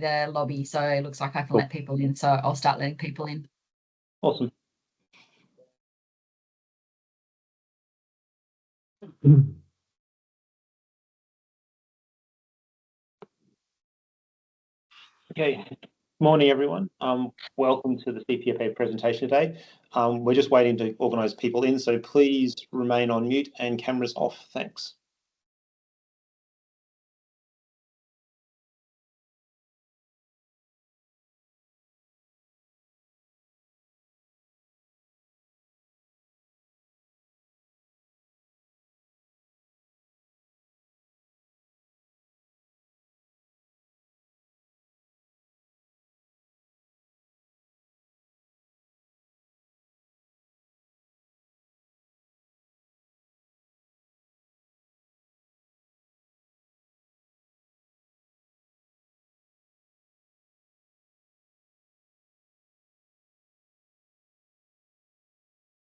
the lobby, so it looks like I can let people in. So I'll start letting people in. Awesome. Okay, morning everyone. Welcome to the CPFA presentation today. We're just waiting to organise people in, so please remain on mute and cameras off. Thanks.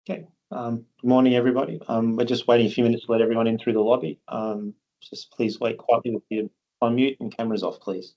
Okay, good morning everybody. We're just waiting a few minutes to let everyone in through the lobby. Just please wait quietly with you on mute and cameras off, please.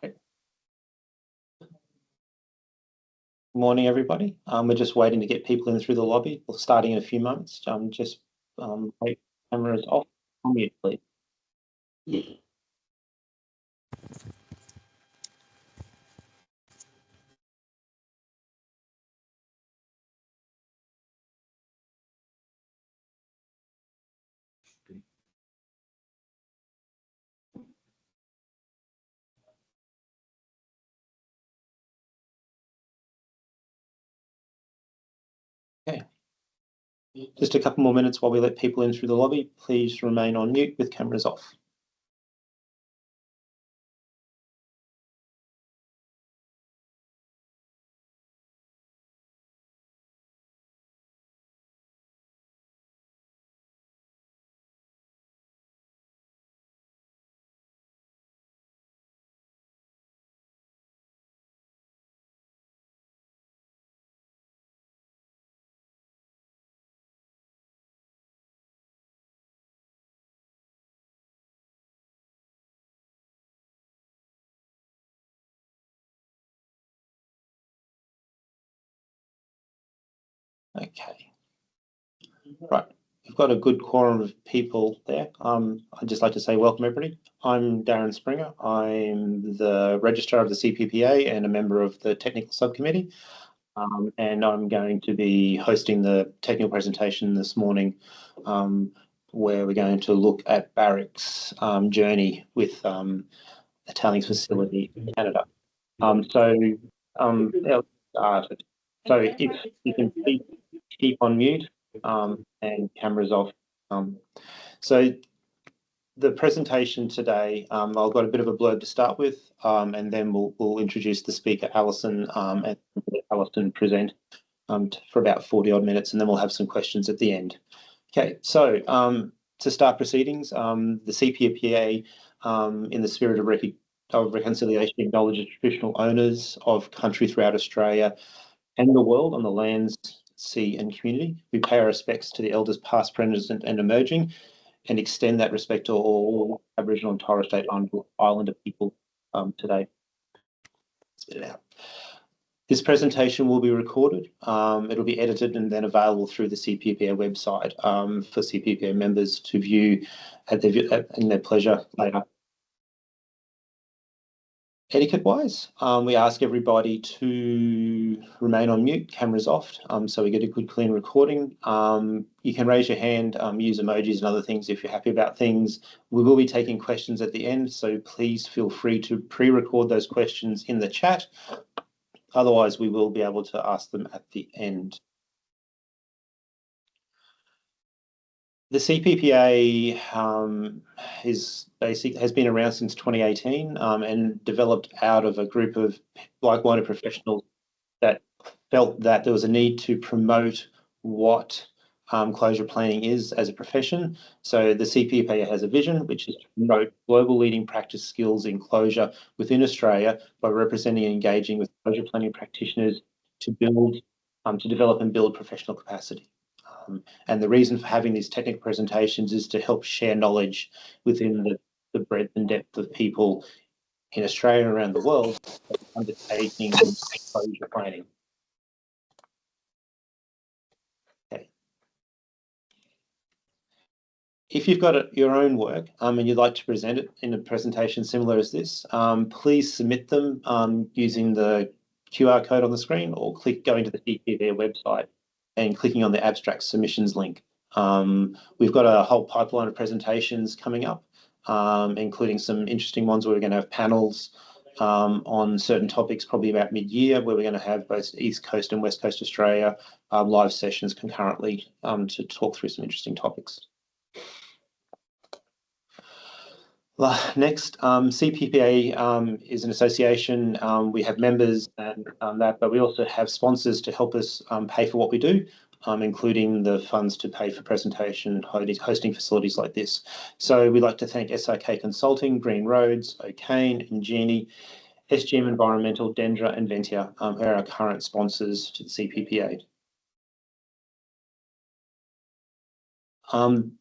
Okay. Morning everybody. We're just waiting to get people in through the lobby. We're starting in a few moments. Just wait, cameras off, on mute please. Okay. Just a couple more minutes while we let people in through the lobby. Please remain on mute with cameras off. Okay. Right. We've got a good quorum of people there. I'd just like to say welcome everybody. I'm Darren Springer. I'm the registrar of the CPPA and a member of the technical subcommittee. And I'm going to be hosting the technical presentation this morning, where we're going to look at Barrick's journey with a tailings facility in Canada. So if you can keep on mute and cameras off. So the presentation today, I've got a bit of a blurb to start with, and then we'll introduce the speaker, Alison, and let Alison present for about 40 odd minutes, and then we'll have some questions at the end. Okay, so to start proceedings, the CPPA, in the spirit of reconciliation, acknowledges traditional owners of country throughout Australia and the world on the lands, sea and community. We pay our respects to the elders past, present and emerging, and extend that respect to all Aboriginal and Torres Strait Islander people today. Spit it out. This presentation will be recorded. It'll be edited and then available through the CPPA website for CPPA members to view in their pleasure later. Etiquette-wise, we ask everybody to remain on mute, cameras off, so we get a good, clean recording. You can raise your hand, use emojis and other things if you're happy about things. We will be taking questions at the end, so please feel free to pre-record those questions in the chat. Otherwise, we will be able to ask them at the end. The CPPA has been around since 2018 and developed out of a group of like-minded professionals that felt that there was a need to promote what closure planning is as a profession. So the CPPA has a vision, which is to promote global leading practice skills in closure within Australia by representing and engaging with closure planning practitioners to build, to develop and build professional capacity. And the reason for having these technical presentations is to help share knowledge within the breadth and depth of people in Australia and around the world undertaking closure planning. Okay. If you've got your own work and you'd like to present it in a presentation similar as this, please submit them using the QR code on the screen or going to the CPPA website and clicking on the abstract submissions link. We've got a whole pipeline of presentations coming up, including some interesting ones where we're going to have panels on certain topics, probably about mid-year, where we're going to have both East Coast and West Coast Australia live sessions concurrently to talk through some interesting topics. Next, CPPA is an association. We have members and but we also have sponsors to help us pay for what we do, including the funds to pay for presentation hosting facilities like this. So we'd like to thank SRK Consulting, Green Roads, O'Kane, Ingenie, SGM Environmental, Dendra and Ventia, who are our current sponsors to the CPPA.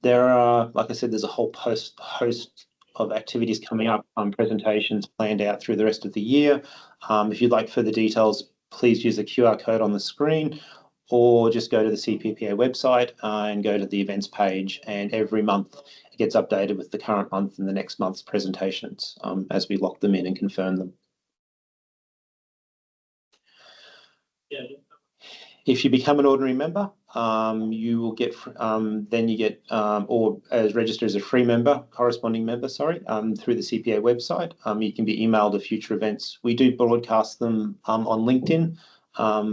There are, like I said, there's a whole host of activities coming up, presentations planned out through the rest of the year. If you'd like further details, please use the QR code on the screen or just go to the CPPA website and go to the events page, and every month it gets updated with the current month and the next month's presentations as we lock them in and confirm them. Yeah. If you become an ordinary member, you will get, or as registered as a free member, corresponding member, sorry, through the CPA website. You can be emailed to future events. We do broadcast them on LinkedIn,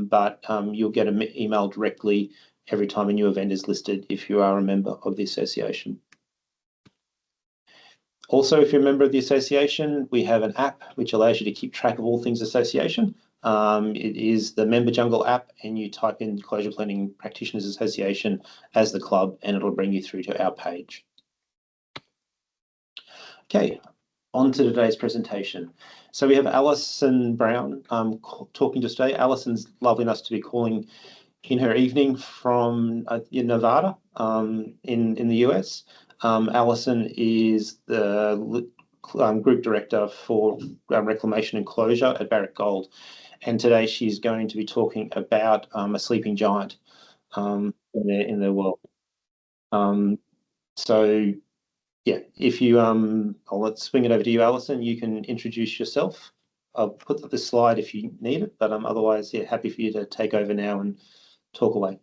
but you'll get an email directly every time a new event is listed if you are a member of the association. Also, if you're a member of the association, we have an app which allows you to keep track of all things association. It is the Member Jungle app, and you type in Closure Planning Practitioners Association as the club, and it'll bring you through to our page. Okay, on to today's presentation. So we have Alison Brown talking to us today. Alison's lovely enough to be calling in her evening from in Nevada in the US. Alison is the Group Director for Reclamation and Closure at Barrick Gold. And today she's going to be talking about a sleeping giant in their world. So yeah, if you, let's swing it over to you, Alison. You can introduce yourself. I'll put up this slide if you need it, but otherwise, yeah, happy for you to take over now and talk away.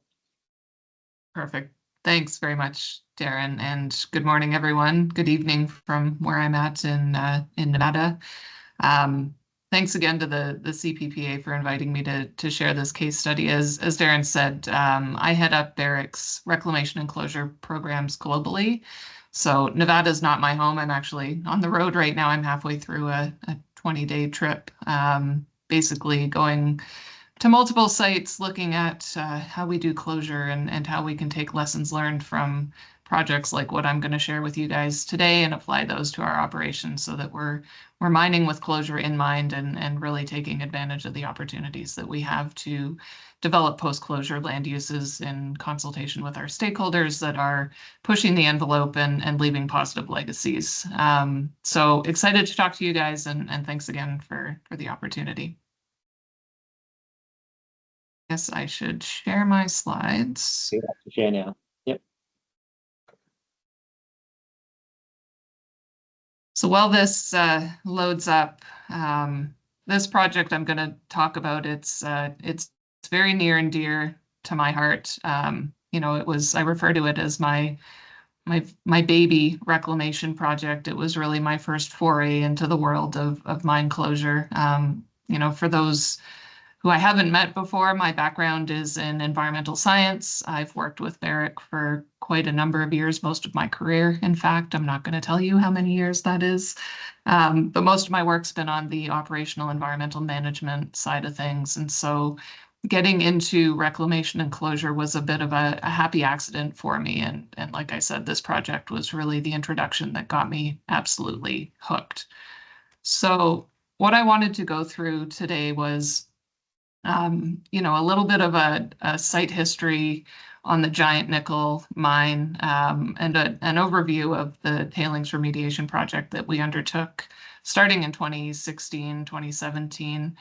Perfect. Thanks very much, Darren, and good morning, everyone. Good evening from where I'm at in Nevada. Thanks again to the CPPA for inviting me to share this case study. As Darren said, I head up Barrick's reclamation and closure programs globally. So Nevada is not my home. I'm actually on the road right now. I'm halfway through a 20-day trip, basically going to multiple sites, looking at how we do closure and how we can take lessons learned from projects like what I'm going to share with you guys today and apply those to our operations so that we're mining with closure in mind and really taking advantage of the opportunities that we have to develop post-closure land uses in consultation with our stakeholders that are pushing the envelope and leaving positive legacies. So excited to talk to you guys, and thanks again for the opportunity. Guess I should share my slides. You have to share now. Yep. So while this loads up, this project I'm going to talk about, it's very near and dear to my heart. You know, I refer to it as my baby reclamation project. It was really my first foray into the world of mine closure. You know, for those who I haven't met before, my background is in environmental science. I've worked with Barrick for quite a number of years, most of my career. In fact, I'm not going to tell you how many years that is. But most of my work's been on the operational environmental management side of things. And so getting into reclamation and closure was a bit of a happy accident for me. And like I said, this project was really the introduction that got me absolutely hooked. So what I wanted to go through today was a little bit of a site history on the Giant Nickel mine, and an overview of the tailings remediation project that we undertook starting in 2016, 2017.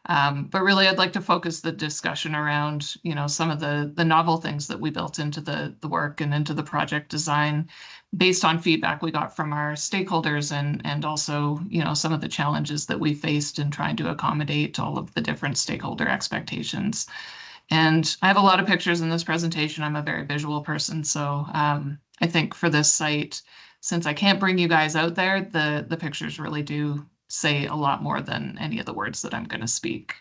But really, I'd like to focus the discussion around, some of the novel things that we built into the work and into the project design based on feedback we got from our stakeholders, and also, some of the challenges that we faced in trying to accommodate all of the different stakeholder expectations. And I have a lot of pictures in this presentation. I'm a very visual person, so I think for this site, since I can't bring you guys out there, the pictures really do say a lot more than any of the words that I'm going to speak.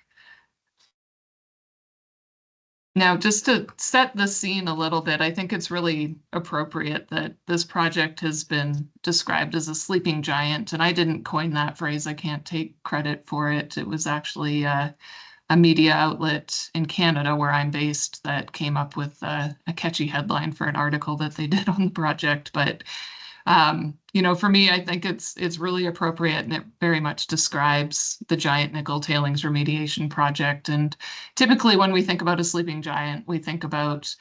Now, just to set the scene a little bit, I think it's really appropriate that this project has been described as a sleeping giant, and I didn't coin that phrase. I can't take credit for it. It was actually a media outlet in Canada, where I'm based, that came up with a catchy headline for an article that they did on the project. But for me, I think it's really appropriate, and it very much describes the Giant Nickel Tailings Remediation Project. And typically when we think about a sleeping giant, we think about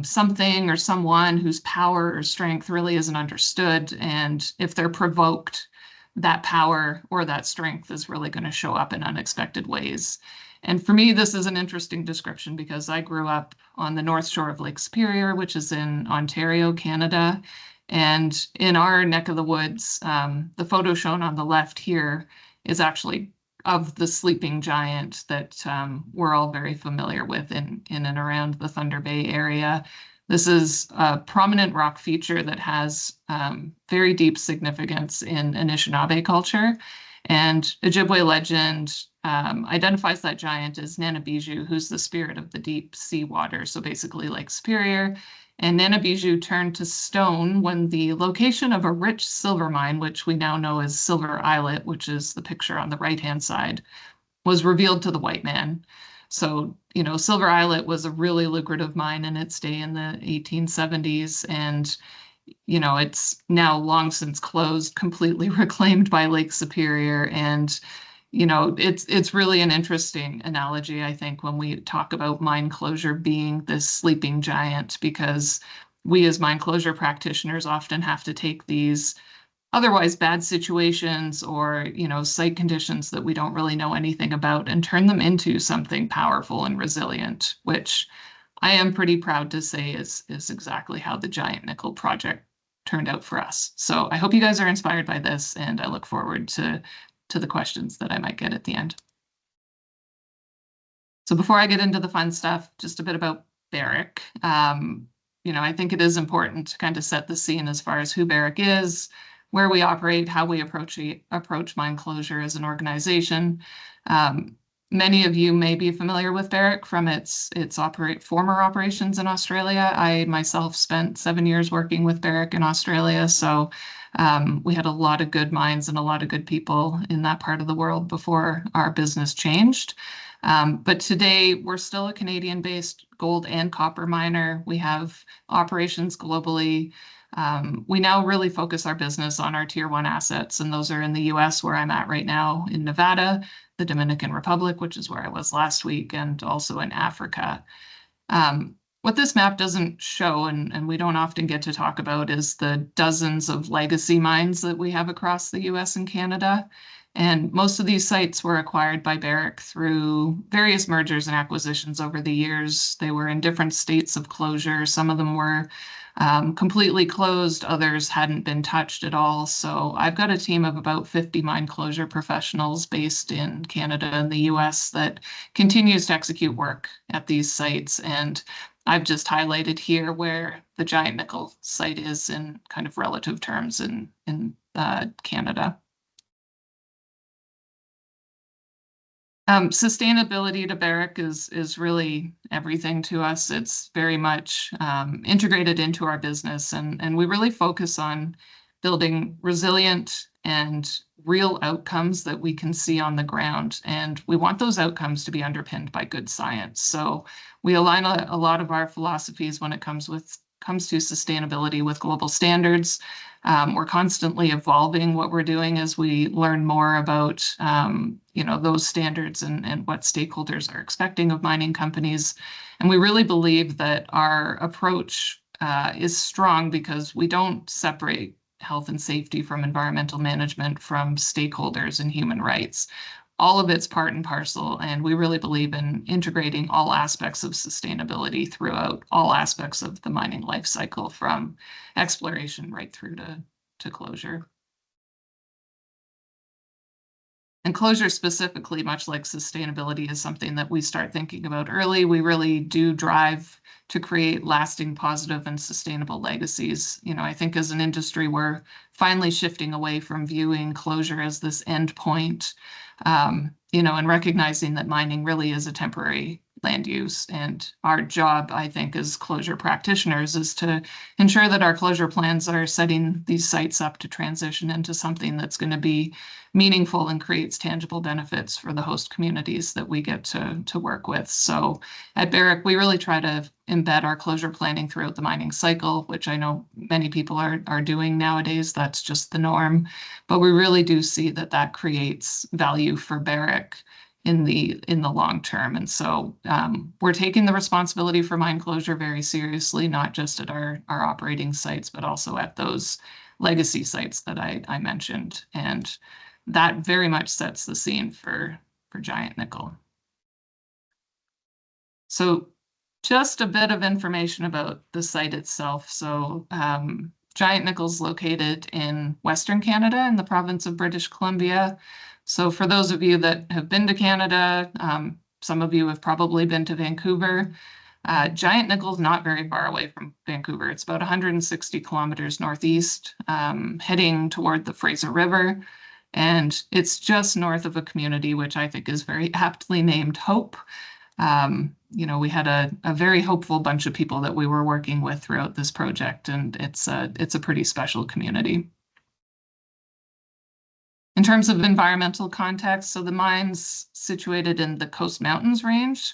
something or someone whose power or strength really isn't understood. And if they're provoked, that power or that strength is really going to show up in unexpected ways. And for me, this is an interesting description because I grew up on the north shore of Lake Superior, which is in Ontario, Canada. And in our neck of the woods, the photo shown on the left here is actually of the sleeping giant that we're all very familiar with in and around the Thunder Bay area. This is a prominent rock feature that has very deep significance in Anishinaabe culture. And Ojibwe legend identifies that giant as Nanabiju, who's the spirit of the deep sea water, so basically Lake Superior. And Nanabiju turned to stone when the location of a rich silver mine, which we now know as Silver Islet, which is the picture on the right-hand side, was revealed to the white man. So, Silver Islet was a really lucrative mine in its day in the 1870s. And, it's now long since closed, completely reclaimed by Lake Superior. And it's really an interesting analogy, I think, when we talk about mine closure being this sleeping giant, because we as mine closure practitioners often have to take these otherwise bad situations or, site conditions that we don't really know anything about and turn them into something powerful and resilient, which I am pretty proud to say is exactly how the Giant Nickel project turned out for us. So I hope you guys are inspired by this, and I look forward to the questions that I might get at the end. So before I get into the fun stuff, just a bit about Barrick. I think it is important to kind of set the scene as far as who Barrick is, where we operate, how we approach mine closure as an organization. Many of you may be familiar with Barrick from its former operations in Australia. I myself spent 7 years working with Barrick in Australia, so we had a lot of good mines and a lot of good people in that part of the world before our business changed. But today, we're still a Canadian-based gold and copper miner. We have operations globally. We now really focus our business on our Tier 1 assets, and those are in the US, where I'm at right now, in Nevada, the Dominican Republic, which is where I was last week, and also in Africa. What this map doesn't show, and we don't often get to talk about, is the dozens of legacy mines that we have across the US and Canada. And most of these sites were acquired by Barrick through various mergers and acquisitions over the years. They were in different states of closure. Some of them were completely closed, others hadn't been touched at all. So I've got a team of about 50 mine closure professionals based in Canada and the US that continues to execute work at these sites. And I've just highlighted here where the Giant Nickel site is in kind of relative terms in Canada. Sustainability to Barrick is really everything to us. It's very much integrated into our business, and we really focus on building resilient and real outcomes that we can see on the ground. And we want those outcomes to be underpinned by good science. So we align a lot of our philosophies when it comes to sustainability with global standards. We're constantly evolving what we're doing as we learn more about those standards and what stakeholders are expecting of mining companies. And we really believe that our approach is strong because we don't separate health and safety from environmental management from stakeholders and human rights. All of it's part and parcel, and we really believe in integrating all aspects of sustainability throughout all aspects of the mining life cycle, from exploration right through to closure. And closure specifically, much like sustainability, is something that we start thinking about early. We really do drive to create lasting, positive, and sustainable legacies. I think as an industry, we're finally shifting away from viewing closure as this end point, and recognizing that mining really is a temporary land use. And our job, I think, as closure practitioners is to ensure that our closure plans are setting these sites up to transition into something that's going to be meaningful and creates tangible benefits for the host communities that we get to work with. So at Barrick, we really try to embed our closure planning throughout the mining cycle, which I know many people are doing nowadays. That's just the norm. But we really do see that creates value for Barrick in the long term. And so we're taking the responsibility for mine closure very seriously, not just at our operating sites, but also at those legacy sites that I mentioned. And that very much sets the scene for Giant Nickel. So just a bit of information about the site itself. So Giant Nickel's located in Western Canada in the province of British Columbia. So for those of you that have been to Canada, some of you have probably been to Vancouver. Giant Nickel's not very far away from Vancouver. It's about 160 kilometers northeast, heading toward the Fraser River. And it's just north of a community which I think is very aptly named Hope. We had a very hopeful bunch of people that we were working with throughout this project, and it's a pretty special community. In terms of environmental context, so the mine's situated in the Coast Mountains range.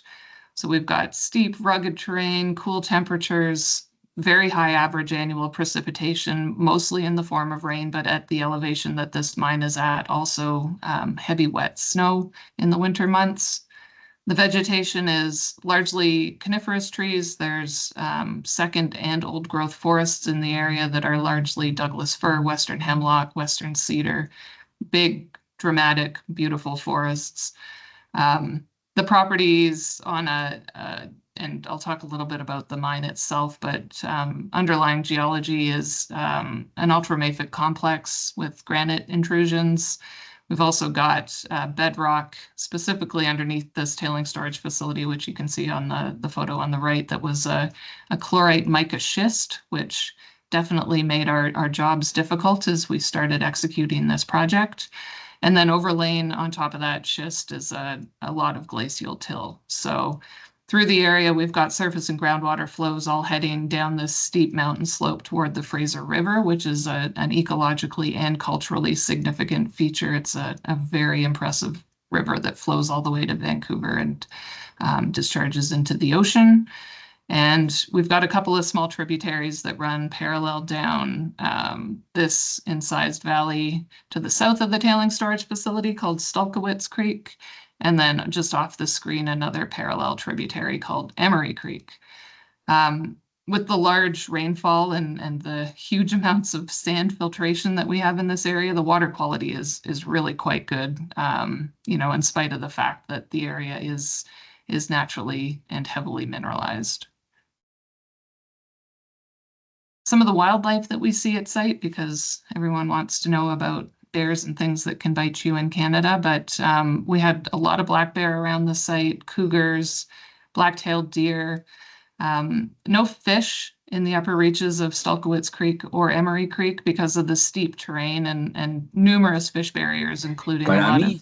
So we've got steep, rugged terrain, cool temperatures, very high average annual precipitation, mostly in the form of rain, but at the elevation that this mine is at, also heavy wet snow in the winter months. The vegetation is largely coniferous trees. There's second and old growth forests in the area that are largely Douglas fir, western hemlock, western cedar, big, dramatic, beautiful forests. The properties on and I'll talk a little bit about the mine itself, but underlying geology is an ultramafic complex with granite intrusions. We've also got bedrock specifically underneath this tailings storage facility, which you can see on the photo on the right. That was a chlorite mica schist, which definitely made our jobs difficult as we started executing this project. And then overlaying on top of that schist is a lot of glacial till. So through the area, we've got surface and groundwater flows all heading down this steep mountain slope toward the Fraser River, which is an ecologically and culturally significant feature. It's a very impressive river that flows all the way to Vancouver and discharges into the ocean. And we've got a couple of small tributaries that run parallel down this incised valley to the south of the tailings storage facility called Stalkowitz Creek. And then just off the screen, another parallel tributary called Emery Creek. With the large rainfall and the huge amounts of sand filtration that we have in this area, the water quality is really quite good, in spite of the fact that the area is naturally and heavily mineralized. Some of the wildlife that we see at site, because everyone wants to know about bears and things that can bite you in Canada, but we had a lot of black bear around the site, cougars, black-tailed deer, no fish in the upper reaches of Stalkowitz Creek or Emery Creek because of the steep terrain and numerous fish barriers, including a lot of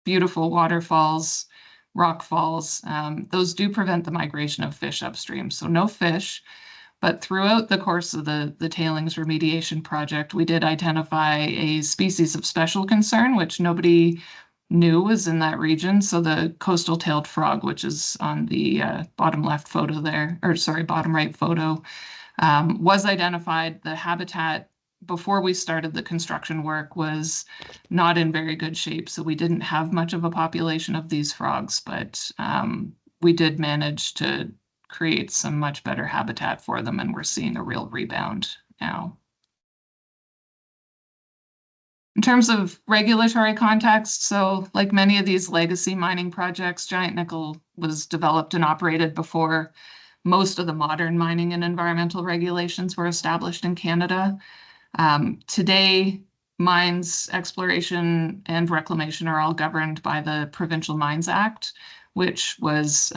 beautiful waterfalls, rock falls. Those do prevent the migration of fish upstream. So no fish, but throughout the course of the tailings remediation project, we did identify a species of special concern, which nobody knew was in that region. So the coastal tailed frog, which is on the bottom left photo there, or sorry, bottom right photo, was identified. The habitat before we started the construction work was not in very good shape. So we didn't have much of a population of these frogs, but we did manage to create some much better habitat for them, and we're seeing a real rebound now. In terms of regulatory context, so like many of these legacy mining projects, giant nickel was developed and operated before most of the modern mining and environmental regulations were established in Canada. Today, mines, exploration, and reclamation are all governed by the Provincial Mines Act, which was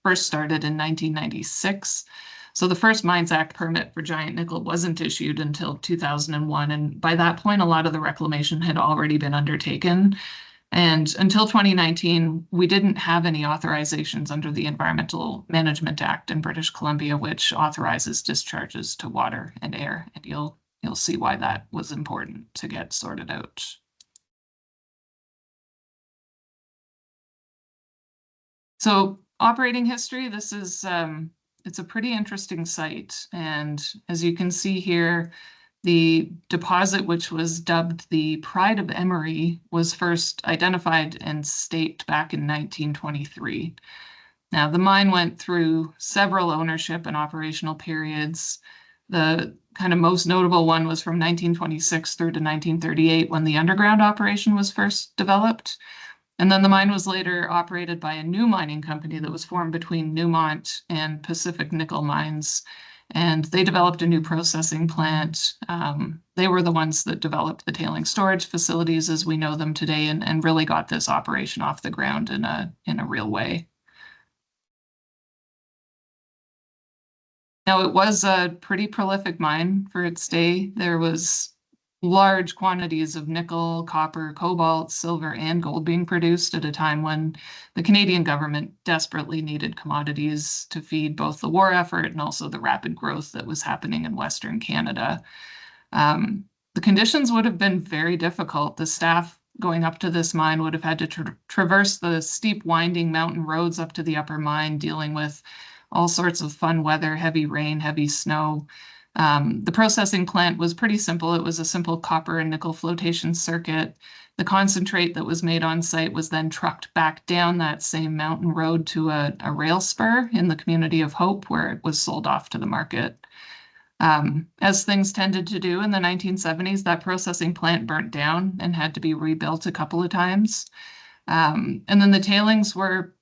first started in 1996. So the first Mines Act permit for giant nickel wasn't issued until 2001. And by that point, a lot of the reclamation had already been undertaken. And until 2019, we didn't have any authorizations under the Environmental Management Act in British Columbia, which authorizes discharges to water and air. And you'll see why that was important to get sorted out. So operating history, this is, it's a pretty interesting site. And as you can see here, the deposit, which was dubbed the Pride of Emery, was first identified and staked back in 1923. Now, the mine went through several ownership and operational periods. The kind of most notable one was from 1926 through to 1938, when the underground operation was first developed. And then the mine was later operated by a new mining company that was formed between Newmont and Pacific Nickel Mines. And they developed a new processing plant. They were the ones that developed the tailings storage facilities as we know them today, and really got this operation off the ground in a real way. Now, it was a pretty prolific mine for its day. There was large quantities of nickel, copper, cobalt, silver, and gold being produced at a time when the Canadian government desperately needed commodities to feed both the war effort and also the rapid growth that was happening in Western Canada. The conditions would have been very difficult. The staff going up to this mine would have had to traverse the steep, winding mountain roads up to the upper mine, dealing with all sorts of fun weather, heavy rain, heavy snow. The processing plant was pretty simple. It was a simple copper and nickel flotation circuit. The concentrate that was made on site was then trucked back down that same mountain road to a rail spur in the community of Hope, where it was sold off to the market. As things tended to do in the 1970s, that processing plant burnt down and had to be rebuilt a couple of times. And then the tailings were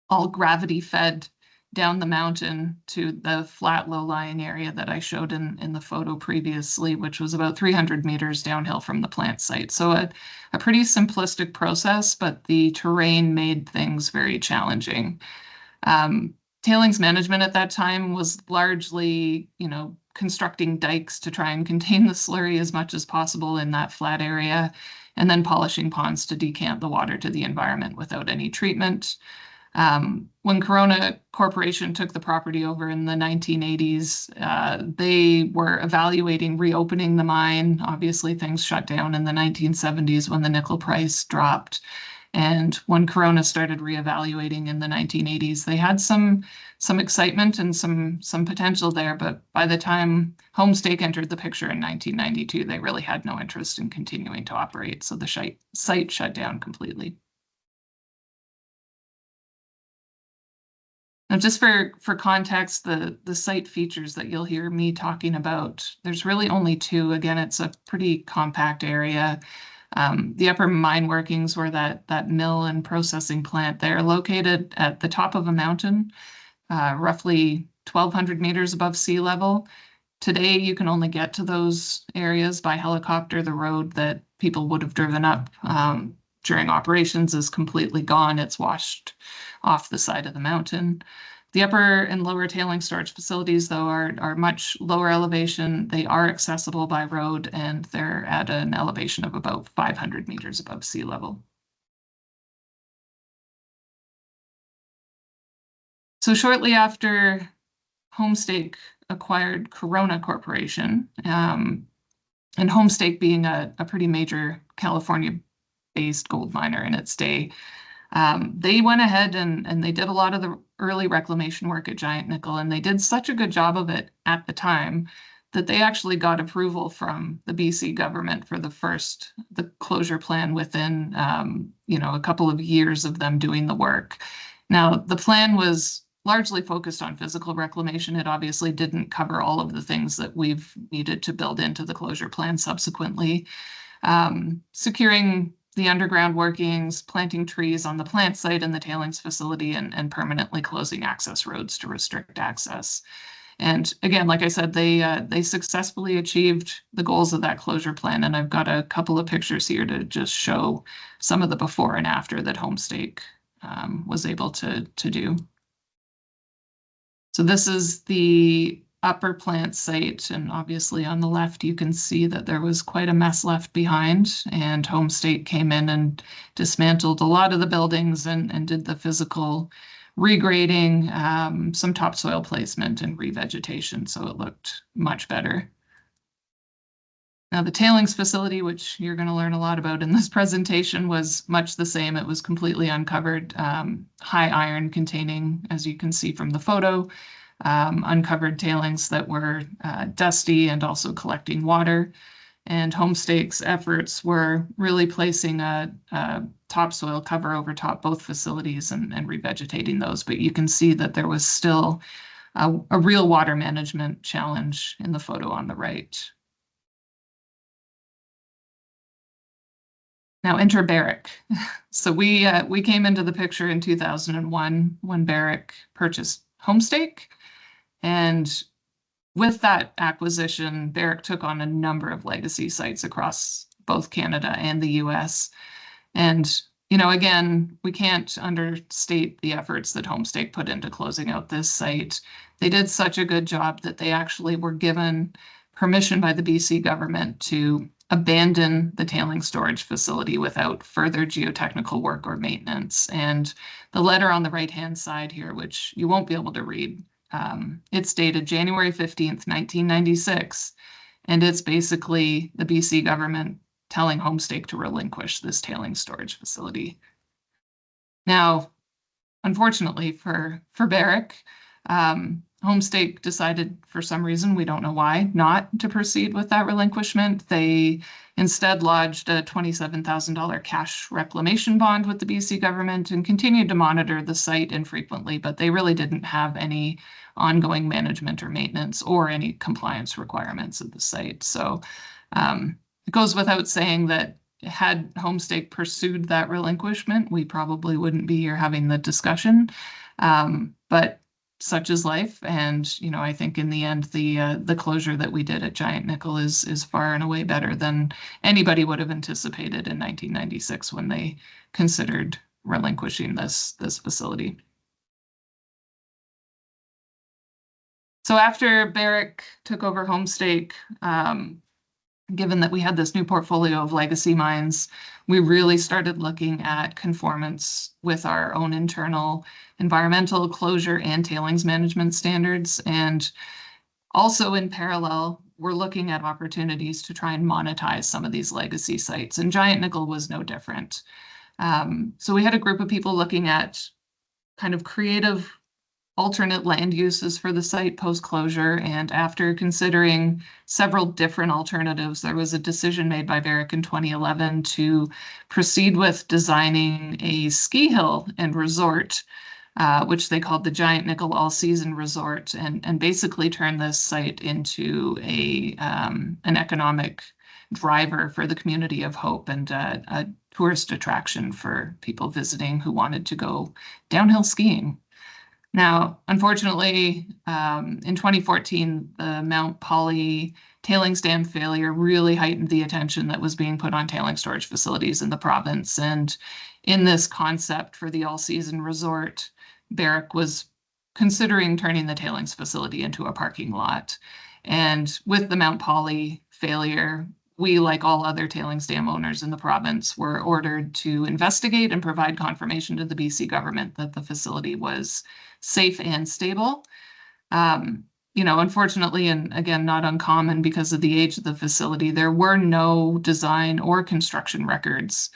all gravity fed down the mountain to the flat low-lying area that I showed in the photo previously, which was about 300 meters downhill from the plant site. So a pretty simplistic process, but the terrain made things very challenging. Tailings management at that time was largely, constructing dikes to try and contain the slurry as much as possible in that flat area, and then polishing ponds to decant the water to the environment without any treatment. When Corona Corporation took the property over in the 1980s, they were evaluating reopening the mine. Obviously, things shut down in the 1970s when the nickel price dropped. And when Corona started reevaluating in the 1980s, they had some excitement and some potential there. But by the time Homestake entered the picture in 1992, they really had no interest in continuing to operate. So the site shut down completely. Now, just for context, the site features that you'll hear me talking about, there's really only two. Again, it's a pretty compact area. The upper mine workings, where that mill and processing plant, they're located at the top of a mountain, roughly 1,200 meters above sea level. Today, you can only get to those areas by helicopter. The road that people would have driven up during operations is completely gone. It's washed off the side of the mountain. The upper and lower tailing storage facilities, though, are much lower elevation. They are accessible by road, and they're at an elevation of about 500 meters above sea level. So shortly after Homestake acquired Corona Corporation, and Homestake being a pretty major California-based gold miner in its day, they went ahead and they did a lot of the early reclamation work at Giant Nickel, and they did such a good job of it at the time that they actually got approval from the BC government for the closure plan within, a couple of years of them doing the work. Now, the plan was largely focused on physical reclamation. It obviously didn't cover all of the things that we've needed to build into the closure plan subsequently. Securing the underground workings, planting trees on the plant site and the tailings facility, and permanently closing access roads to restrict access. And again, like I said, they successfully achieved the goals of that closure plan. And I've got a couple of pictures here to just show some of the before and after that Homestake was able to do. So this is the upper plant site, and obviously on the left you can see that there was quite a mess left behind, and Homestake came in and dismantled a lot of the buildings and did the physical regrading, some topsoil placement and revegetation, so it looked much better. Now the tailings facility, which you're going to learn a lot about in this presentation, was much the same. It was completely uncovered, high iron containing, as you can see from the photo, uncovered tailings that were dusty and also collecting water. And Homestake's efforts were really placing a topsoil cover over top both facilities and revegetating those. But you can see that there was still a real water management challenge in the photo on the right. Now enter Barrick. So we came into the picture in 2001 when Barrick purchased Homestake. And with that acquisition, Barrick took on a number of legacy sites across both Canada and the US. And, again, we can't understate the efforts that Homestake put into closing out this site. They did such a good job that they actually were given permission by the BC government to abandon the tailings storage facility without further geotechnical work or maintenance. And the letter on the right-hand side here, which you won't be able to read, it's dated January 15th, 1996, and it's basically the BC government telling Homestake to relinquish this tailings storage facility. Now, unfortunately for Barrick, Homestake decided for some reason, we don't know why, not to proceed with that relinquishment. They instead lodged a $27,000 cash reclamation bond with the BC government and continued to monitor the site infrequently, but they really didn't have any ongoing management or maintenance or any compliance requirements of the site. So it goes without saying that had Homestake pursued that relinquishment, we probably wouldn't be here having the discussion. But such is life, and I think in the end, the closure that we did at Giant Nickel is far and away better than anybody would have anticipated in 1996 when they considered relinquishing this facility. So after Barrick took over Homestake, given that we had this new portfolio of legacy mines, we really started looking at conformance with our own internal environmental closure and tailings management standards. And also in parallel, we're looking at opportunities to try and monetize some of these legacy sites. And Giant Nickel was no different. So we had a group of people looking at kind of creative alternate land uses for the site post-closure, and after considering several different alternatives, there was a decision made by Barrick in 2011 to proceed with designing a ski hill and resort, which they called the Giant Nickel All-Season Resort, and basically turn this site into an economic driver for the community of Hope and a tourist attraction for people visiting who wanted to go downhill skiing. Now, unfortunately, in 2014, the Mount Poly tailings dam failure really heightened the attention that was being put on tailings storage facilities in the province. And in this concept for the all-season resort, Barrick was considering turning the tailings facility into a parking lot. And with the Mount Poly failure, we, like all other tailings dam owners in the province, were ordered to investigate and provide confirmation to the BC government that the facility was safe and stable. Unfortunately, and again, not uncommon because of the age of the facility, there were no design or construction records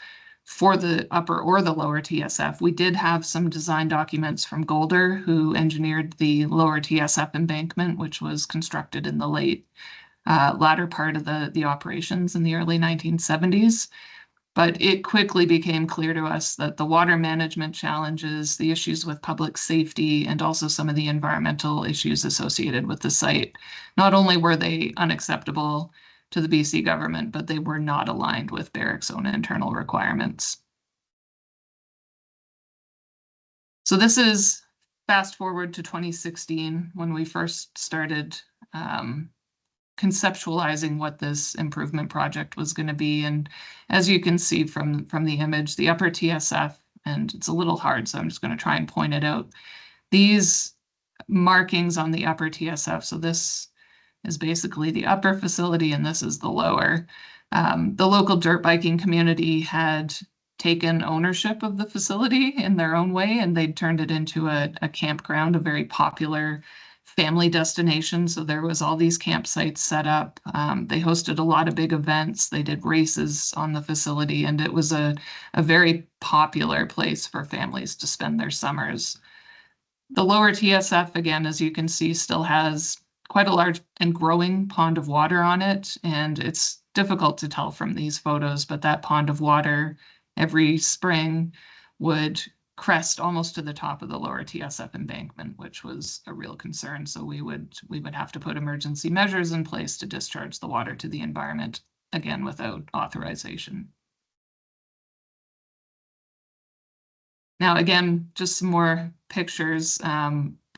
for the upper or the lower TSF. We did have some design documents from Golder, who engineered the lower TSF embankment, which was constructed in the latter part of the operations in the early 1970s. But it quickly became clear to us that the water management challenges, the issues with public safety, and also some of the environmental issues associated with the site, not only were they unacceptable to the BC government, but they were not aligned with Barrick's own internal requirements. So this is fast forward to 2016, when we first started conceptualizing what this improvement project was going to be. And as you can see from the image, the upper TSF, and it's a little hard, so I'm just going to try and point it out. These markings on the upper TSF, so this is basically the upper facility and this is the lower. The local dirt biking community had taken ownership of the facility in their own way, and they'd turned it into a campground, a very popular family destination. So there was all these campsites set up. They hosted a lot of big events. They did races on the facility, and it was a very popular place for families to spend their summers. The lower TSF, again, as you can see, still has quite a large and growing pond of water on it. And it's difficult to tell from these photos, but that pond of water every spring would crest almost to the top of the lower TSF embankment, which was a real concern. So we would have to put emergency measures in place to discharge the water to the environment, again, without authorization. Now, again, just some more pictures,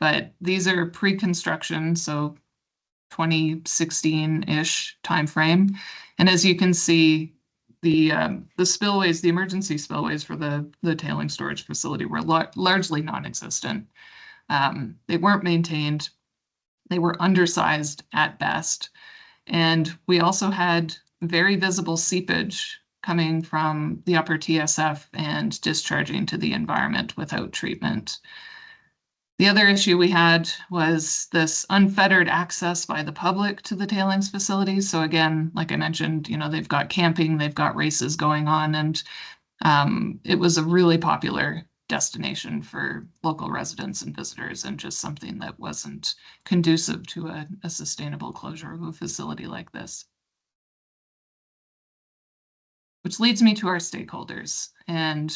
but these are pre-construction, so 2016-ish timeframe. And as you can see, the spillways, the emergency spillways for the tailing storage facility were largely non-existent. They weren't maintained. They were undersized at best. And we also had very visible seepage coming from the upper TSF and discharging to the environment without treatment. The other issue we had was this unfettered access by the public to the tailings facilities. So again, like I mentioned, they've got camping, they've got races going on, and it was a really popular destination for local residents and visitors, and just something that wasn't conducive to a sustainable closure of a facility like this. Which leads me to our stakeholders. And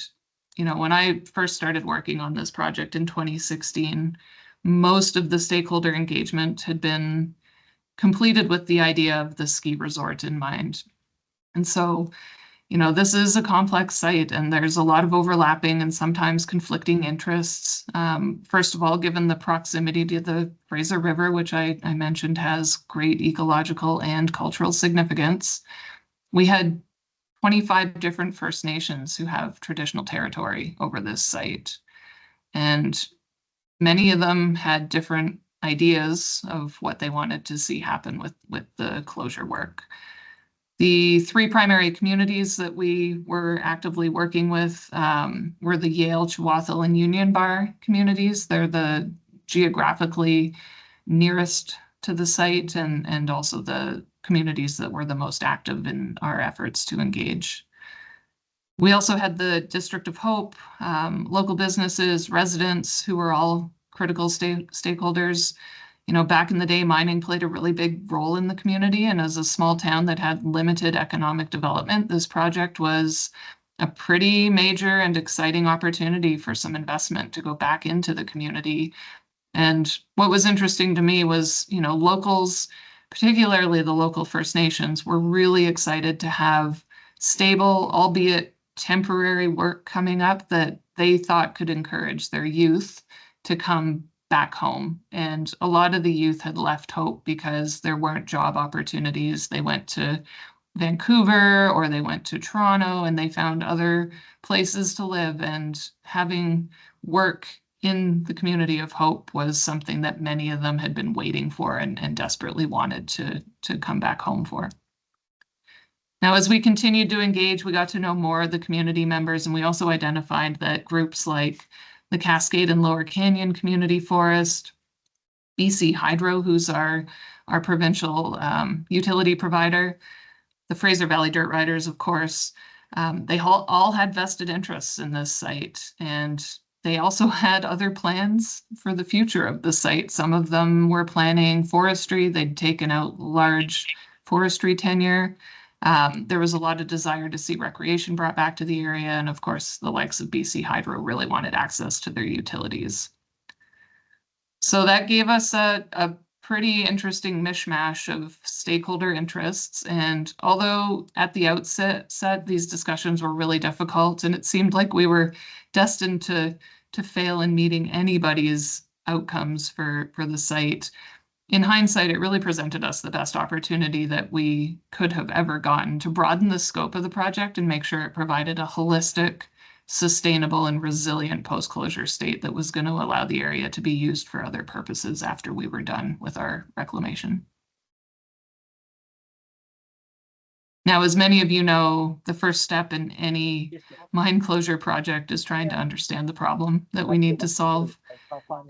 when I first started working on this project in 2016, most of the stakeholder engagement had been completed with the idea of the ski resort in mind. And so, this is a complex site, and there's a lot of overlapping and sometimes conflicting interests. First of all, given the proximity to the Fraser River, which I mentioned has great ecological and cultural significance, we had 25 different First Nations who have traditional territory over this site. And many of them had different ideas of what they wanted to see happen with the closure work. The three primary communities that we were actively working with were the Yale, Chihuahua, and Union Bar communities. They're the geographically nearest to the site, and also the communities that were the most active in our efforts to engage. We also had the District of Hope, local businesses, residents who were all critical stakeholders. Back in the day, mining played a really big role in the community, and as a small town that had limited economic development, this project was a pretty major and exciting opportunity for some investment to go back into the community. And what was interesting to me was, locals, particularly the local First Nations, were really excited to have stable, albeit temporary work coming up that they thought could encourage their youth to come back home. And a lot of the youth had left Hope because there weren't job opportunities. They went to Vancouver or they went to Toronto, and they found other places to live, and having work in the community of Hope was something that many of them had been waiting for and desperately wanted to come back home for. Now, as we continued to engage, we got to know more of the community members, and we also identified that groups like the Cascade and Lower Canyon Community Forest, BC Hydro, who's our provincial utility provider, the Fraser Valley Dirt Riders, of course. They all had vested interests in this site, and they also had other plans for the future of the site. Some of them were planning forestry. They'd taken out large forestry tenure. There was a lot of desire to see recreation brought back to the area. And of course, the likes of BC Hydro really wanted access to their utilities. So that gave us a pretty interesting mishmash of stakeholder interests. And although at the outset these discussions were really difficult, and it seemed like we were destined to fail in meeting anybody's outcomes for the site, in hindsight, it really presented us the best opportunity that we could have ever gotten to broaden the scope of the project and make sure it provided a holistic, sustainable, and resilient post-closure state that was going to allow the area to be used for other purposes after we were done with our reclamation. Now, as many of you know, the first step in any mine closure project is trying to understand the problem that we need to solve.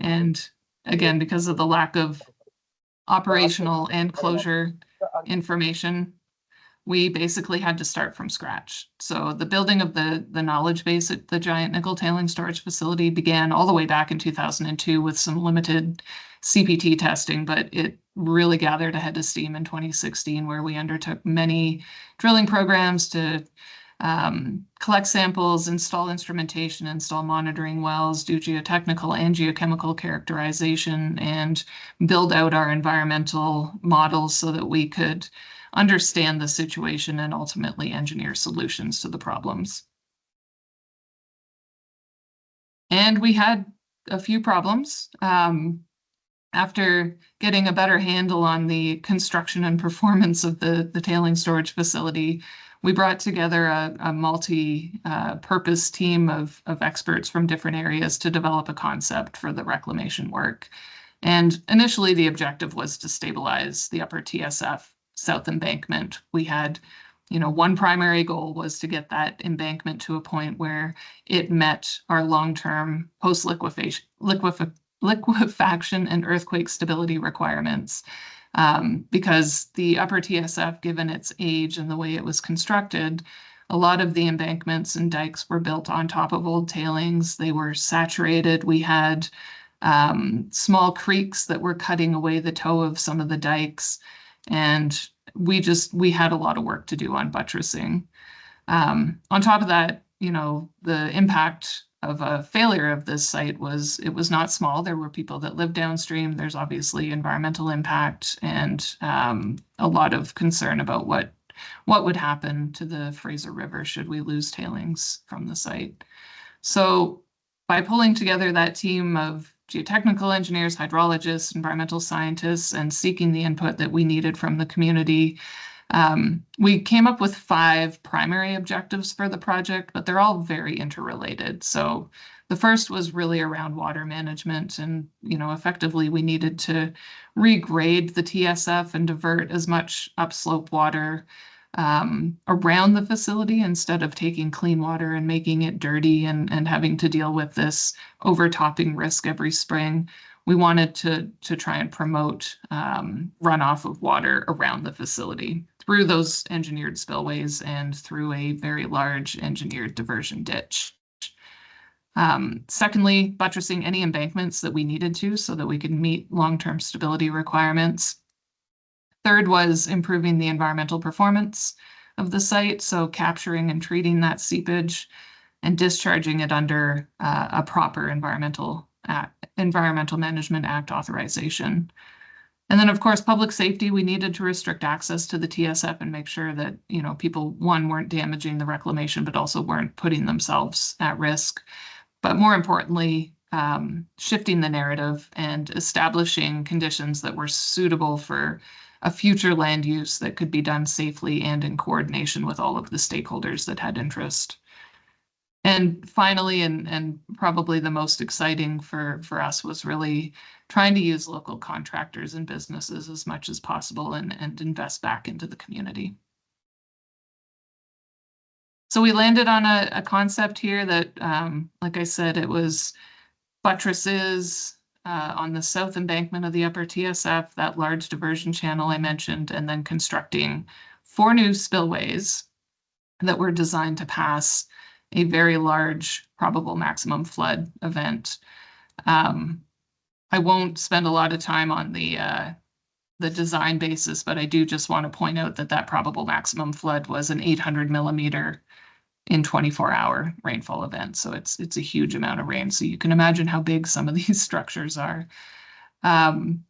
And again, because of the lack of operational and closure information, we basically had to start from scratch. So the building of the knowledge base at the giant nickel tailing storage facility began all the way back in 2002 with some limited CPT testing, but it really gathered a head of steam in 2016, where we undertook many drilling programs to collect samples, install instrumentation, install monitoring wells, do geotechnical and geochemical characterization, and build out our environmental models so that we could understand the situation and ultimately engineer solutions to the problems. And we had a few problems. After getting a better handle on the construction and performance of the tailing storage facility, we brought together a multi-purpose team of experts from different areas to develop a concept for the reclamation work. And initially, the objective was to stabilize the upper TSF south embankment. We had, one primary goal was to get that embankment to a point where it met our long-term post-liquefaction and earthquake stability requirements. Because the upper TSF, given its age and the way it was constructed, a lot of the embankments and dikes were built on top of old tailings. They were saturated. We had small creeks that were cutting away the toe of some of the dikes. And we had a lot of work to do on buttressing. On top of that, the impact of a failure of this site was not small. There were people that lived downstream. There's obviously environmental impact and a lot of concern about what would happen to the Fraser River should we lose tailings from the site. So by pulling together that team of geotechnical engineers, hydrologists, environmental scientists, and seeking the input that we needed from the community, we came up with 5 primary objectives for the project, but they're all very interrelated. So the first was really around water management, and effectively we needed to regrade the TSF and divert as much upslope water around the facility instead of taking clean water and making it dirty and having to deal with this overtopping risk every spring. We wanted to try and promote runoff of water around the facility through those engineered spillways and through a very large engineered diversion ditch. Secondly, buttressing any embankments that we needed to so that we could meet long-term stability requirements. Third was improving the environmental performance of the site, so capturing and treating that seepage and discharging it under a proper Environmental Management Act authorization. And then, of course, public safety. We needed to restrict access to the TSF and make sure that people, one, weren't damaging the reclamation, but also weren't putting themselves at risk. But more importantly, shifting the narrative and establishing conditions that were suitable for a future land use that could be done safely and in coordination with all of the stakeholders that had interest. And finally, and probably the most exciting for us, was really trying to use local contractors and businesses as much as possible and invest back into the community. So we landed on a concept here that, like I said, it was buttresses on the south embankment of the upper TSF, that large diversion channel I mentioned, and then constructing 4 new spillways that were designed to pass a very large probable maximum flood event. I won't spend a lot of time on the design basis, but I do just want to point out that that probable maximum flood was an 800 millimeter in 24-hour rainfall event. So it's a huge amount of rain. So you can imagine how big some of these structures are. Sounds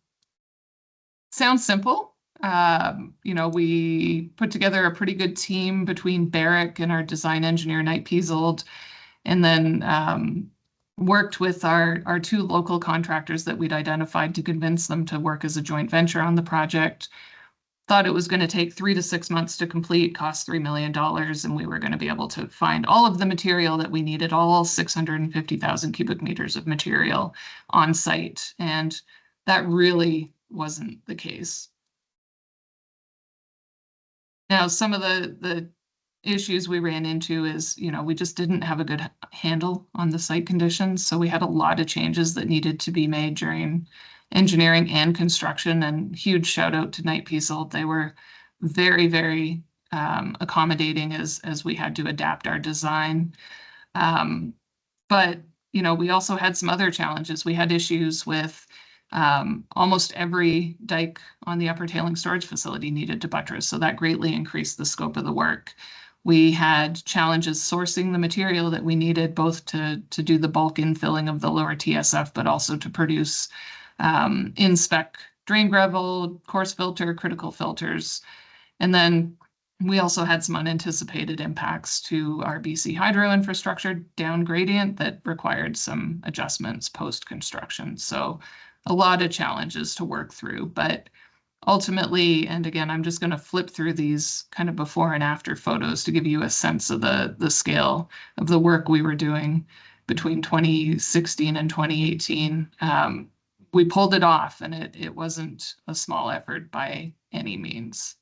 simple. You know, we put together a pretty good team between Barrick and our design engineer, Knight Piesold, and then worked with our 2 local contractors that we'd identified to convince them to work as a joint venture on the project. Thought it was going to take 3 to 6 months to complete, cost $3 million, and we were going to be able to find all of the material that we needed, all 650,000 cubic meters of material on site. And that really wasn't the case. Now, some of the issues we ran into is, you know, we just didn't have a good handle on the site conditions. So we had a lot of changes that needed to be made during engineering and construction, and huge shout out to Knight Piesold. They were very, very accommodating as we had to adapt our design. But, you know, we also had some other challenges. We had issues with almost every dike on the upper tailing storage facility needed to buttress, so that greatly increased the scope of the work. We had challenges sourcing the material that we needed, both to do the bulk infilling of the lower TSF, but also to produce in-spec drain gravel, coarse filter, critical filters. And then we also had some unanticipated impacts to our BC hydro infrastructure down gradient that required some adjustments post-construction. So a lot of challenges to work through, but ultimately, and again, I'm just going to flip through these kind of before and after photos to give you a sense of the scale of the work we were doing between 2016 and 2018. We pulled it off, and it wasn't a small effort by any means.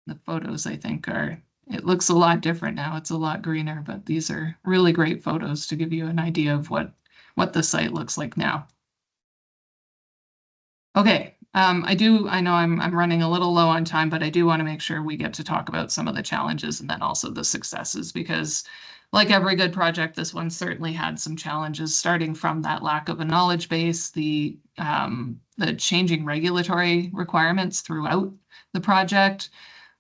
The photos, I think, it looks a lot different now. It's a lot greener, but these are really great photos to give you an idea of what the site looks like now. Okay, I know I'm running a little low on time, but I do want to make sure we get to talk about some of the challenges and then also the successes, because like every good project, this one certainly had some challenges, starting from that lack of a knowledge base, the changing regulatory requirements throughout the project.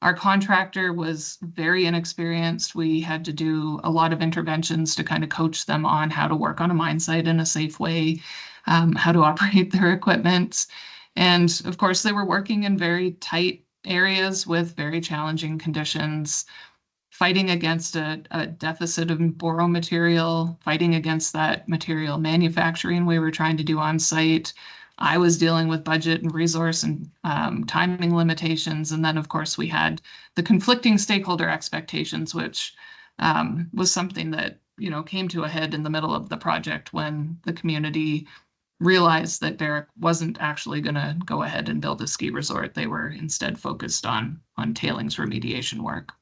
Our contractor was very inexperienced. We had to do a lot of interventions to kind of coach them on how to work on a mine site in a safe way, how to operate their equipment. And of course, they were working in very tight areas with very challenging conditions, fighting against a deficit of borrow material, fighting against that material manufacturing we were trying to do on site. I was dealing with budget and resource and timing limitations. And then, of course, we had the conflicting stakeholder expectations, which was something that, you know, came to a head in the middle of the project when the community realized that Barrick wasn't actually going to go ahead and build a ski resort. They were instead focused on tailings remediation work.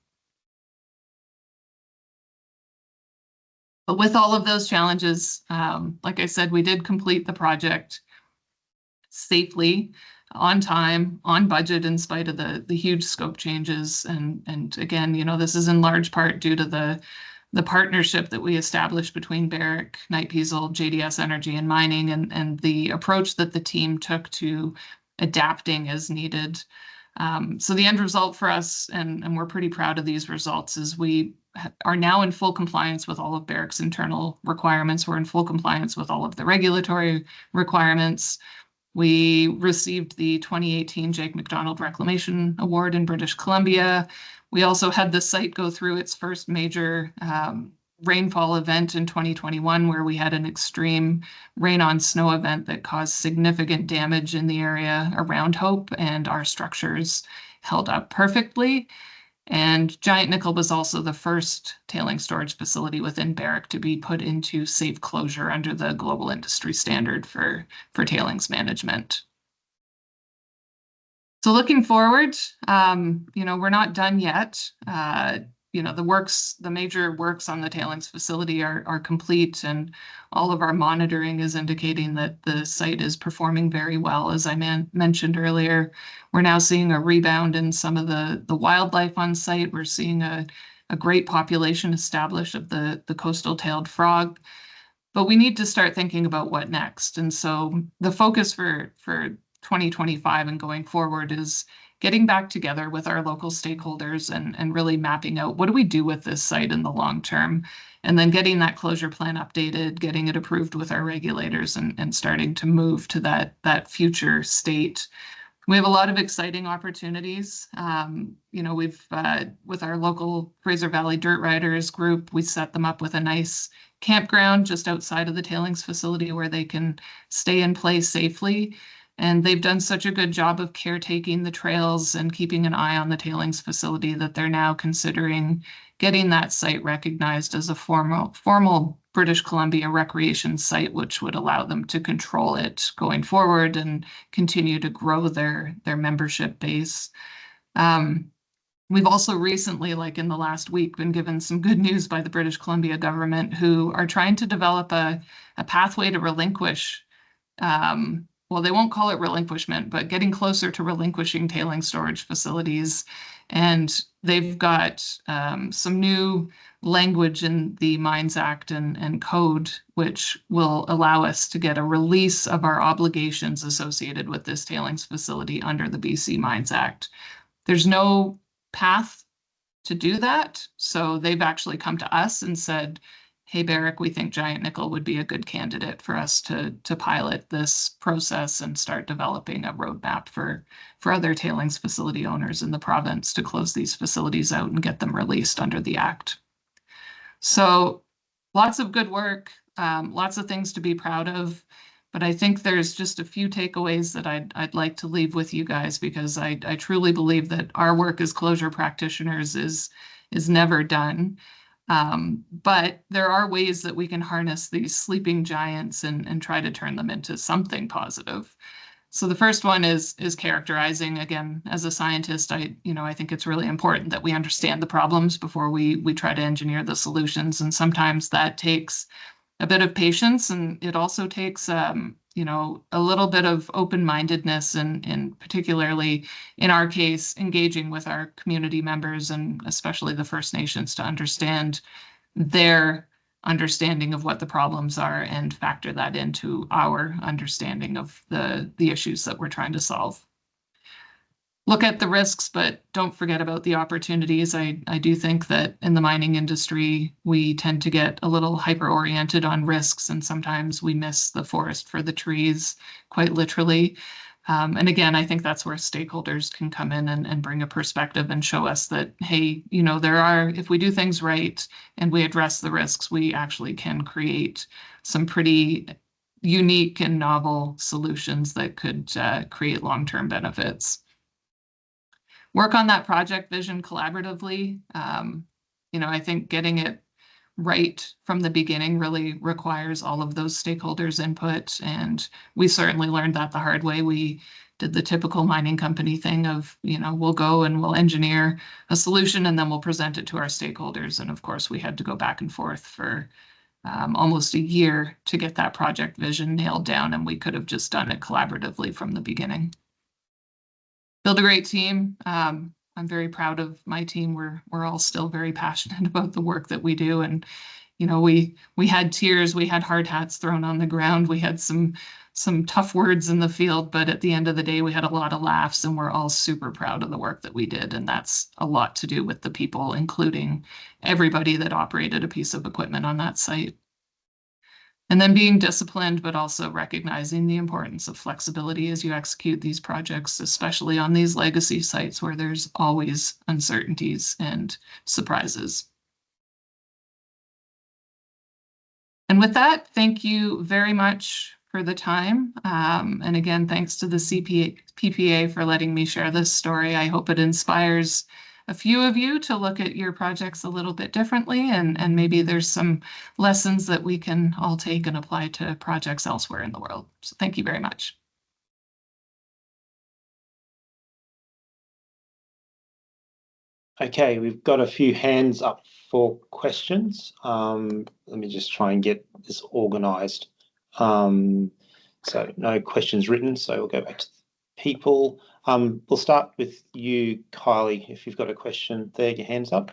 But with all of those challenges, like I said, we did complete the project safely, on time, on budget, in spite of the huge scope changes. And again, you know, this is in large part due to the partnership that we established between Barrick, Knight Piesold, JDS Energy and Mining, and the approach that the team took to adapting as needed. So the end result for us, and we're pretty proud of these results, is we are now in full compliance with all of Barrick's internal requirements. We're in full compliance with all of the regulatory requirements. We received the 2018 Jake McDonald Reclamation Award in British Columbia. We also had the site go through its first major rainfall event in 2021, where we had an extreme rain on snow event that caused significant damage in the area around Hope, and our structures held up perfectly. And Giant Nickel was also the first tailing storage facility within Barrick to be put into safe closure under the global industry standard for tailings management. So looking forward, we're not done yet. The major works on the tailings facility are complete, and all of our monitoring is indicating that the site is performing very well. As I mentioned earlier, we're now seeing a rebound in some of the wildlife on site. We're seeing a great population established of the coastal tailed frog. But we need to start thinking about what next. And so the focus for 2025 and going forward is getting back together with our local stakeholders and really mapping out what do we do with this site in the long term, and then getting that closure plan updated, getting it approved with our regulators, and starting to move to that future state. We have a lot of exciting opportunities. We've with our local Fraser Valley Dirt Riders group, we set them up with a nice campground just outside of the tailings facility where they can stay and play safely. And they've done such a good job of caretaking the trails and keeping an eye on the tailings facility that they're now considering getting that site recognized as a formal British Columbia recreation site, which would allow them to control it going forward and continue to grow their membership base. We've also recently, like in the last week, been given some good news by the British Columbia government, who are trying to develop a pathway to relinquish well, they won't call it relinquishment, but getting closer to relinquishing tailing storage facilities. And they've got some new language in the Mines Act and code, which will allow us to get a release of our obligations associated with this tailings facility under the BC Mines Act. There's no path to do that. So they've actually come to us and said, hey, Barrick, we think Giant Nickel would be a good candidate for us to pilot this process and start developing a roadmap for other tailings facility owners in the province to close these facilities out and get them released under the Act. So lots of good work, lots of things to be proud of. But I think there's just a few takeaways that I'd like to leave with you guys, because I truly believe that our work as closure practitioners is never done. But there are ways that we can harness these sleeping giants and try to turn them into something positive. So the first one is characterizing. Again, as a scientist, I think it's really important that we understand the problems before we try to engineer the solutions. And sometimes that takes a bit of patience, and it also takes a little bit of open-mindedness, and particularly in our case, engaging with our community members and especially the First Nations to understand their understanding of what the problems are and factor that into our understanding of the issues that we're trying to solve. Look at the risks, but don't forget about the opportunities. I do think that in the mining industry, we tend to get a little hyper-oriented on risks, and sometimes we miss the forest for the trees, quite literally. And again, I think that's where stakeholders can come in and bring a perspective and show us that, hey, if we do things right and we address the risks, we actually can create some pretty unique and novel solutions that could create long-term benefits. Work on that project vision collaboratively. I think getting it right from the beginning really requires all of those stakeholders' input, and we certainly learned that the hard way. We did the typical mining company thing of, we'll go and we'll engineer a solution and then we'll present it to our stakeholders. And of course, we had to go back and forth for almost a year to get that project vision nailed down, and we could have just done it collaboratively from the beginning. Build a great team. I'm very proud of my team. We're all still very passionate about the work that we do. And, we had tears, we had hard hats thrown on the ground. We had some tough words in the field, but at the end of the day, we had a lot of laughs, and we're all super proud of the work that we did. And that's a lot to do with the people, including everybody that operated a piece of equipment on that site. And then being disciplined, but also recognizing the importance of flexibility as you execute these projects, especially on these legacy sites where there's always uncertainties and surprises. And with that, thank you very much for the time. And again, thanks to the PPA for letting me share this story. I hope it inspires a few of you to look at your projects a little bit differently, and maybe there's some lessons that we can all take and apply to projects elsewhere in the world. So thank you very much. Okay, we've got a few hands up for questions. Let me just try and get this organised. So no questions written, so we'll go back to people. We'll start with you, Kylie. If you've got a question there, your hand's up.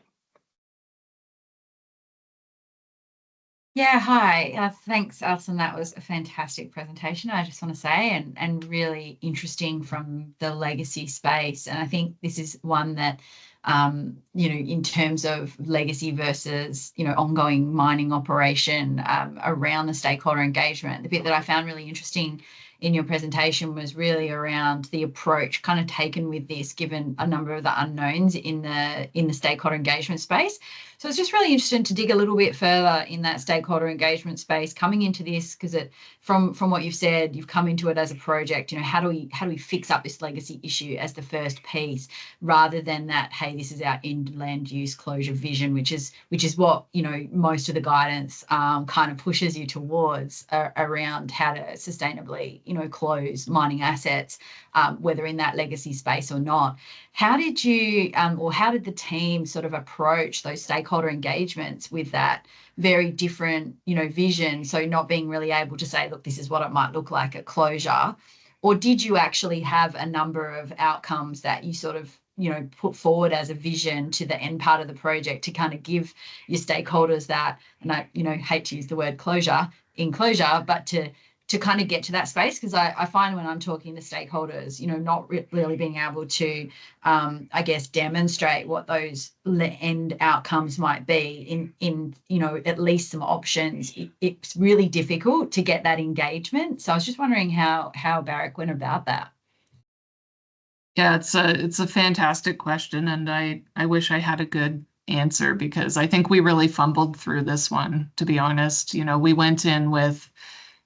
Yeah, hi. Thanks, Alison. That was a fantastic presentation, I just want to say, and really interesting from the legacy space. And I think this is one that, in terms of legacy versus, ongoing mining operation around the stakeholder engagement, the bit that I found really interesting in your presentation was really around the approach kind of taken with this, given a number of the unknowns in the stakeholder engagement space. So it's just really interesting to dig a little bit further in that stakeholder engagement space coming into this, because from what you've said, you've come into it as a project. How do we fix up this legacy issue as the first piece, rather than that, hey, this is our end land use closure vision, which is what most of the guidance kind of pushes you towards around how to sustainably close mining assets, whether in that legacy space or not. How did you, or how did the team sort of approach those stakeholder engagements with that very different, vision? So not being really able to say, look, this is what it might look like at closure, or did you actually have a number of outcomes that you sort of, put forward as a vision to the end part of the project to kind of give your stakeholders that, and I, hate to use the word closure, but to kind of get to that space? Because I find when I'm talking to stakeholders, not really being able to, I guess, demonstrate what those end outcomes might be in at least some options, it's really difficult to get that engagement. So I was just wondering how Barrick went about that. Yeah, it's a fantastic question, and I wish I had a good answer, because I think we really fumbled through this one, to be honest. We went in with,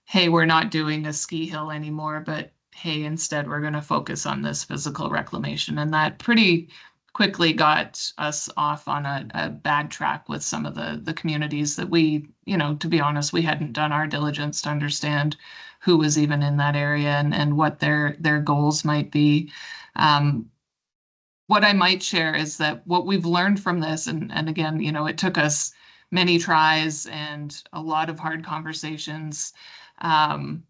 hey, we're not doing a ski hill anymore, but hey, instead we're going to focus on this physical reclamation. And that pretty quickly got us off on a bad track with some of the communities that we, to be honest, we hadn't done our diligence to understand who was even in that area and what their goals might be. What I might share is that what we've learned from this, and again, it took us many tries and a lot of hard conversations. And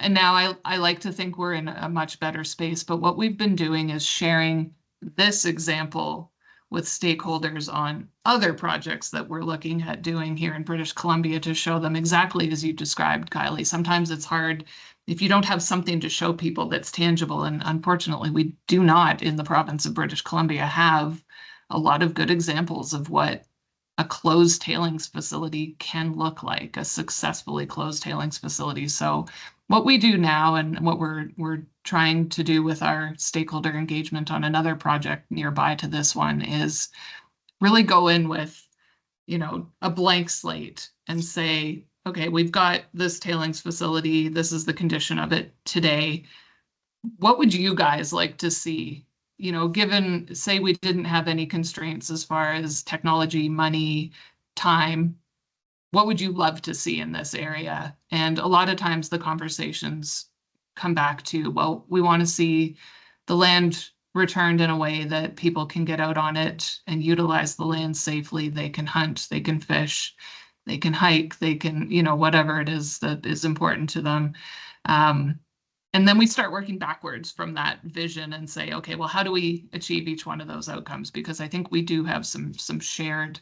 now I like to think we're in a much better space, but what we've been doing is sharing this example with stakeholders on other projects that we're looking at doing here in British Columbia to show them exactly as you described, Kylie. Sometimes it's hard if you don't have something to show people that's tangible, and unfortunately we do not in the province of British Columbia have a lot of good examples of what a closed tailings facility can look like, a successfully closed tailings facility. So what we do now, and what we're trying to do with our stakeholder engagement on another project nearby to this one, is really go in with, a blank slate and say, okay, we've got this tailings facility. This is the condition of it today. What would you guys like to see? Given, say, we didn't have any constraints as far as technology, money, time, what would you love to see in this area? And a lot of times the conversations come back to, well, we want to see the land returned in a way that people can get out on it and utilize the land safely. They can hunt, they can fish, they can hike, they can, whatever it is that is important to them. And then we start working backwards from that vision and say, okay, well, how do we achieve each one of those outcomes? Because I think we do have some shared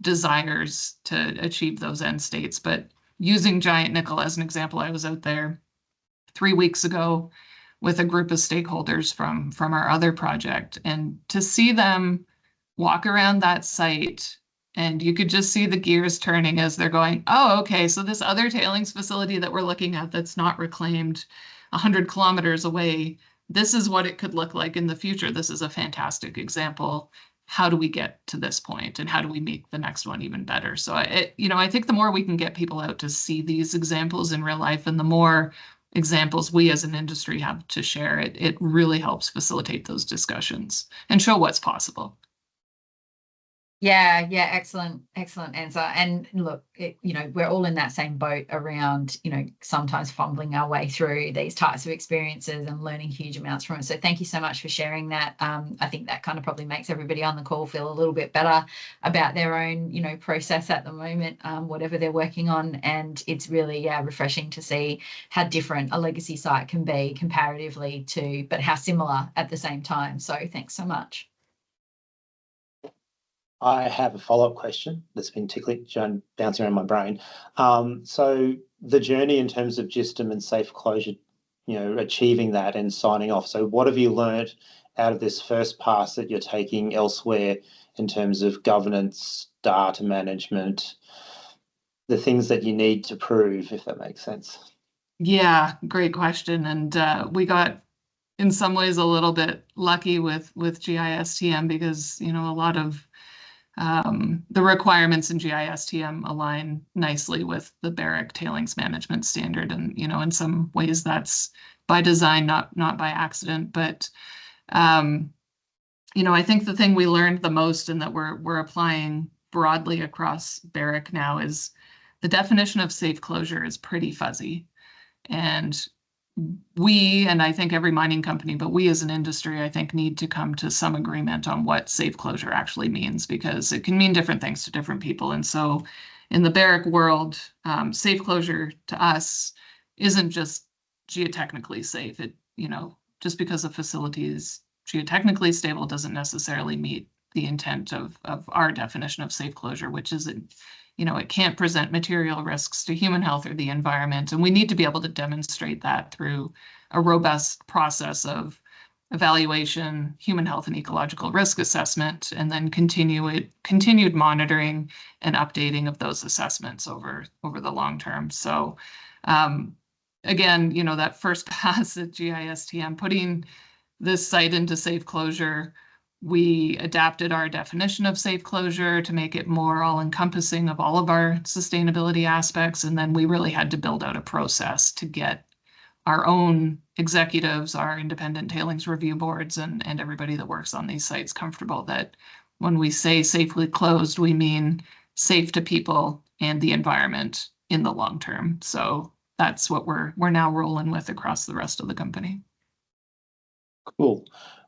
desires to achieve those end states. But using giant nickel as an example, I was out there 3 weeks ago with a group of stakeholders from our other project, and to see them walk around that site, and you could just see the gears turning as they're going, oh, okay, so this other tailings facility that we're looking at that's not reclaimed 100 kilometers away, this is what it could look like in the future. This is a fantastic example. How do we get to this point, and how do we make the next one even better? So I think the more we can get people out to see these examples in real life, and the more examples we as an industry have to share, it really helps facilitate those discussions and show what's possible. Yeah, yeah, excellent answer. And look, we're all in that same boat around, sometimes fumbling our way through these types of experiences and learning huge amounts from it. So thank you so much for sharing that. I think that kind of probably makes everybody on the call feel a little bit better about their own, process at the moment, whatever they're working on. And it's really, yeah, refreshing to see how different a legacy site can be comparatively to, but how similar at the same time. So thanks so much. I have a follow-up question that's been bouncing around my brain. So the journey in terms of GISTM and safe closure, achieving that and signing off. So what have you learned out of this first pass that you're taking elsewhere in terms of governance, data management, the things that you need to prove, if that makes sense? Yeah, great question. And we got, in some ways, a little bit lucky with GISTM because, a lot of the requirements in GISTM align nicely with the Barrick Tailings Management Standard. And, in some ways that's by design, not by accident. But, I think the thing we learned the most and that we're applying broadly across Barrick now is the definition of safe closure is pretty fuzzy. And and I think every mining company, but we as an industry, I think, need to come to some agreement on what safe closure actually means, because it can mean different things to different people. And so in the Barrick world, safe closure to us isn't just geotechnically safe. Just because a facility is geotechnically stable doesn't necessarily meet the intent of our definition of safe closure, which is it can't present material risks to human health or the environment. And we need to be able to demonstrate that through a robust process of evaluation, human health and ecological risk assessment, and then continued monitoring and updating of those assessments over the long term. So again, that first pass at GISTM, putting this site into safe closure, we adapted our definition of safe closure to make it more all-encompassing of all of our sustainability aspects. And then we really had to build out a process to get our own executives, our independent tailings review boards, and everybody that works on these sites comfortable that when we say safely closed, we mean safe to people and the environment in the long term. So that's what we're now rolling with across the rest of the company. Cool.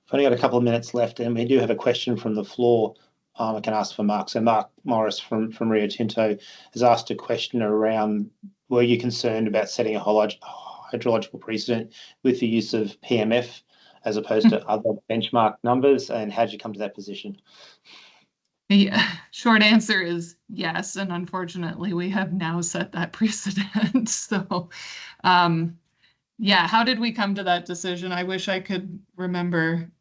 I've only got a couple of minutes left, and we do have a question from the floor. I can ask for Mark. So Mark Morris from Rio Tinto has asked a question around, were you concerned about setting a hydrological precedent with the use of PMF as opposed to other benchmark numbers, and how did you come to that position? The short answer is yes, and unfortunately we have now set that precedent. So yeah, how did we come to that decision? I wish I could remember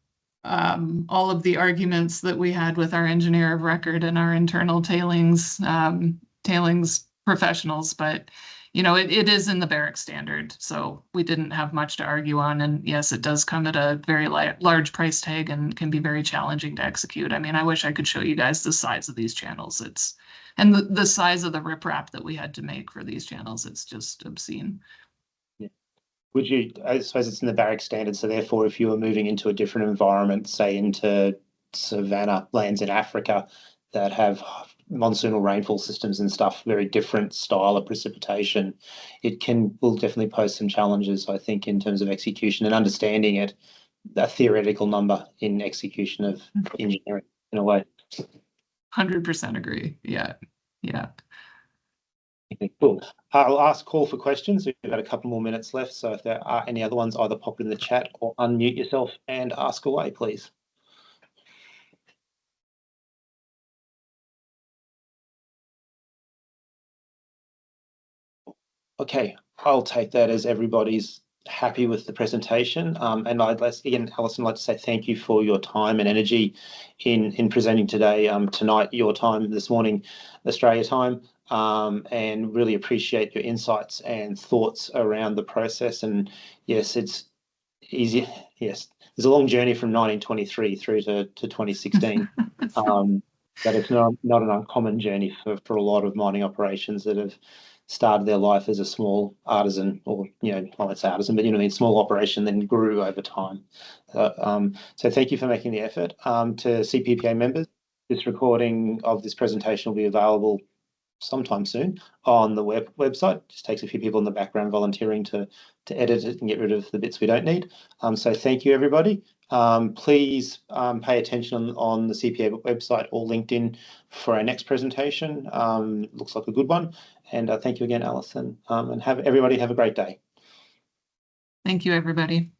all of the arguments that we had with our engineer of record and our internal tailings professionals, but it is in the Barrick standard, so we didn't have much to argue on. And yes, it does come at a very large price tag and can be very challenging to execute. I mean, I wish I could show you guys the size of these channels. And the size of the riprap that we had to make for these channels. It's just obscene. Would you, I suppose it's in the Barrick standard, so therefore if you were moving into a different environment, say into savanna lands in Africa that have monsoonal rainfall systems and stuff, very different style of precipitation, will definitely pose some challenges, I think, in terms of execution and understanding it, a theoretical number in execution of engineering in a way. 100% agree. Yeah. Okay, cool. I'll call for questions. We've got a couple more minutes left, so if there are any other ones, either pop in the chat or unmute yourself and ask away, please. Okay, I'll take that as everybody's happy with the presentation. And again, Alison, I'd like to say thank you for your time and energy in presenting today, tonight, your time, this morning, Australia time. And really appreciate your insights and thoughts around the process. And yes, it's easy. Yes, there's a long journey from 1923 through to 2016. But it's not an uncommon journey for a lot of mining operations that have started their life as a small artisan, or I won't say artisan, but small operation, then grew over time. So thank you for making the effort. To CPPA members, this recording of this presentation will be available sometime soon on the website. Just takes a few people in the background volunteering to edit it and get rid of the bits we don't need. So thank you, everybody. Please pay attention on the CPA website or LinkedIn for our next presentation. Looks like a good one. And thank you again, Alison. And everybody have a great day. Thank you, everybody.